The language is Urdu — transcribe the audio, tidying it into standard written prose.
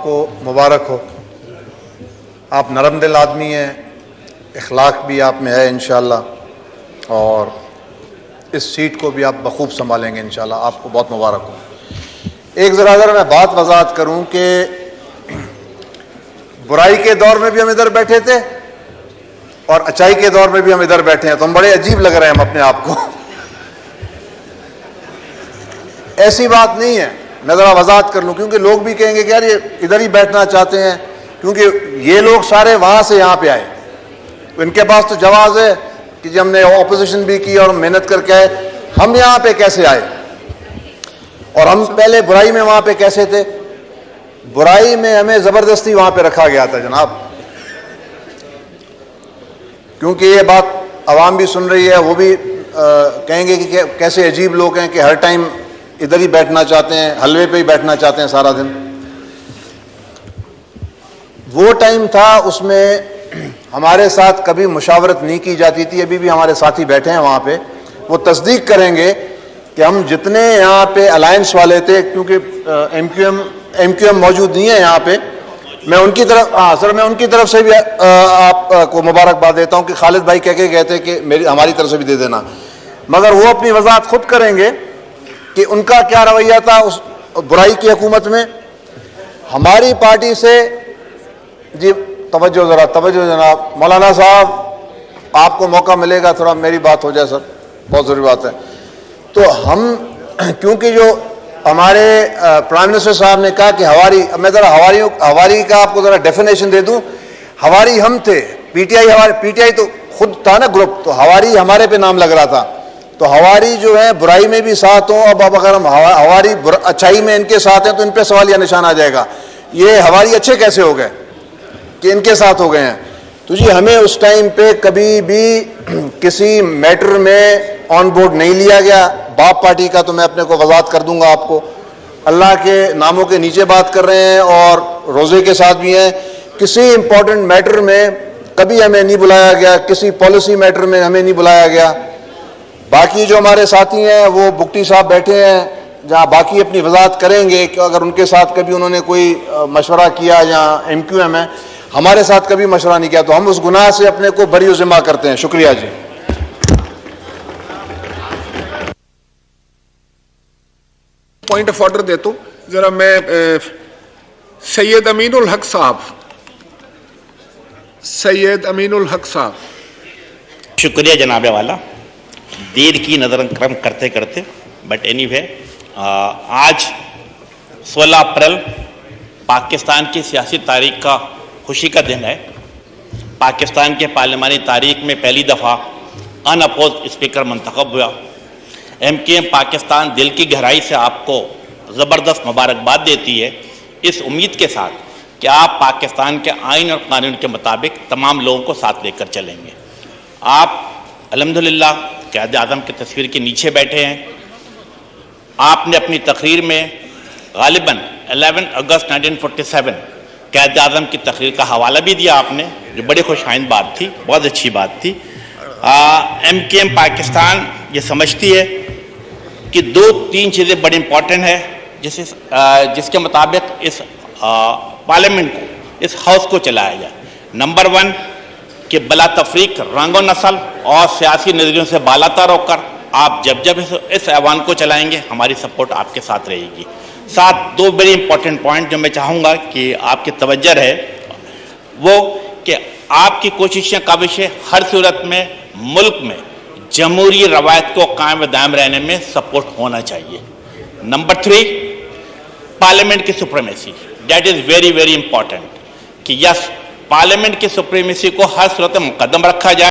آپ کو مبارک ہو. آپ نرم دل آدمی ہیں, اخلاق بھی آپ میں ہے انشاءاللہ, اور اس سیٹ کو بھی آپ بخوب سنبھالیں گے انشاءاللہ. آپ کو بہت مبارک ہو. ایک ذرا اگر میں بات وضاحت کروں کہ برائی کے دور میں بھی ہم ادھر بیٹھے تھے اور اچائی کے دور میں بھی ہم ادھر بیٹھے ہیں, تو ہم بڑے عجیب لگ رہے ہیں ہم اپنے آپ کو. ایسی بات نہیں ہے, میں ذرا وضاحت کر لوں, کیونکہ لوگ بھی کہیں گے کہ یار یہ ادھر ہی بیٹھنا چاہتے ہیں, کیونکہ یہ لوگ سارے وہاں سے یہاں پہ آئے, ان کے پاس تو جواز ہے کہ جب ہم نے اپوزیشن بھی کی اور محنت کر کے آئے, ہم یہاں پہ کیسے آئے, اور ہم پہلے برائی میں وہاں پہ کیسے تھے. برائی میں ہمیں زبردستی وہاں پہ رکھا گیا تھا جناب, کیونکہ یہ بات عوام بھی سن رہی ہے, وہ بھی کہیں گے کہ کیسے عجیب لوگ ہیں کہ ہر ٹائم ادھر ہی بیٹھنا چاہتے ہیں, حلوے پہ ہی بیٹھنا چاہتے ہیں سارا دن. وہ ٹائم تھا اس میں ہمارے ساتھ کبھی مشاورت نہیں کی جاتی تھی. ابھی بھی ہمارے ساتھی بیٹھے ہیں وہاں پہ, وہ تصدیق کریں گے کہ ہم جتنے یہاں پہ الائنس والے تھے, کیونکہ ایم کیو ایم موجود نہیں ہے یہاں پہ, میں ان کی طرف سر میں ان کی طرف سے بھی آپ کو مبارکباد دیتا ہوں کہ خالد بھائی کہہ کے گئے تھے کہ ہماری طرف سے بھی دے دینا, مگر وہ اپنی وضاحت خود کریں گے کہ ان کا کیا رویہ تھا اس برائی کی حکومت میں. ہماری پارٹی سے جی توجہ ذرا توجہ جناب, مولانا صاحب آپ کو موقع ملے گا تھوڑا میری بات ہو جائے سر, بہت ضروری بات ہے. تو ہم کیونکہ جو ہمارے پرائم منسٹر صاحب نے کہا کہ ہواری, میں ذرا ہواری کا آپ کو ذرا ڈیفینیشن دے دوں. ہواری ہم تھے, پی ٹی آئی تو خود تھا نا گروپ, تو ہواری ہمارے پہ نام لگ رہا تھا. تو ہواری جو ہے برائی میں بھی ساتھ ہوں, اب اگر ہم ہواری اچھائی میں ان کے ساتھ ہیں تو ان پہ سوالیہ نشان آ جائے گا, یہ ہواری اچھے کیسے ہو گئے کہ ان کے ساتھ ہو گئے ہیں. تو جی ہمیں اس ٹائم پہ کبھی بھی کسی میٹر میں آن بورڈ نہیں لیا گیا. باپ پارٹی کا تو میں اپنے کو وضاحت کر دوں گا آپ کو, اللہ کے ناموں کے نیچے بات کر رہے ہیں اور روزے کے ساتھ بھی ہیں. کسی امپورٹنٹ میٹر میں کبھی ہمیں نہیں بلایا گیا, کسی پالیسی میٹر میں ہمیں نہیں بلایا گیا. باقی جو ہمارے ساتھی ہیں وہ بگٹی صاحب بیٹھے ہیں, جہاں باقی اپنی وضاحت کریں گے کہ اگر ان کے ساتھ کبھی انہوں نے کوئی مشورہ کیا یا ایم کیو ایم ہے, ہمارے ساتھ کبھی مشورہ نہیں کیا, تو ہم اس گناہ سے اپنے کو بری و ذمہ کرتے ہیں. شکریہ جی. پوائنٹ آف آرڈر دیتا ہوں ذرا میں. سید امین الحق صاحب. شکریہ جناب والا, دیر کی نظر کرم کرتے کرتے, بٹ اینی وے آج 16 اپریل پاکستان کی سیاسی تاریخ کا خوشی کا دن ہے. پاکستان کے پارلیمانی تاریخ میں پہلی دفعہ ان اپوز اسپیکر منتخب ہوا. ایم کیو ایم پاکستان دل کی گہرائی سے آپ کو زبردست مبارکباد دیتی ہے, اس امید کے ساتھ کہ آپ پاکستان کے آئین اور قانون کے مطابق تمام لوگوں کو ساتھ لے کر چلیں گے. آپ الحمدللہ قائد اعظم کی تصویر کے نیچے بیٹھے ہیں. آپ نے اپنی تقریر میں غالباً 11 اگست 1947 قائد اعظم کی تقریر کا حوالہ بھی دیا آپ نے, جو بڑی خوش آئند بات تھی, بہت اچھی بات تھی. ایم کیو ایم پاکستان یہ سمجھتی ہے کہ 2-3 چیزیں بڑی امپورٹنٹ ہیں جس کے مطابق اس پارلیمنٹ کو, اس ہاؤس کو چلایا جائے. نمبر 1 کہ بلا تفریق رنگ و نسل اور سیاسی نظریوں سے بالا تر ہو کر آپ جب اس ایوان کو چلائیں گے, ہماری سپورٹ آپ کے ساتھ رہے گی. ساتھ 2 بڑی امپورٹنٹ پوائنٹ جو میں چاہوں گا کہ آپ کی توجہ رہے, وہ کہ آپ کی کوششیں کاوشیں ہر صورت میں ملک میں جمہوری روایت کو قائم و دائم رہنے میں سپورٹ ہونا چاہیے. نمبر 3 پارلیمنٹ کی supremacy, that is very very important کہ یس پارلیمنٹ کی سپریمیسی کو ہر صورت میں مقدم رکھا جائے.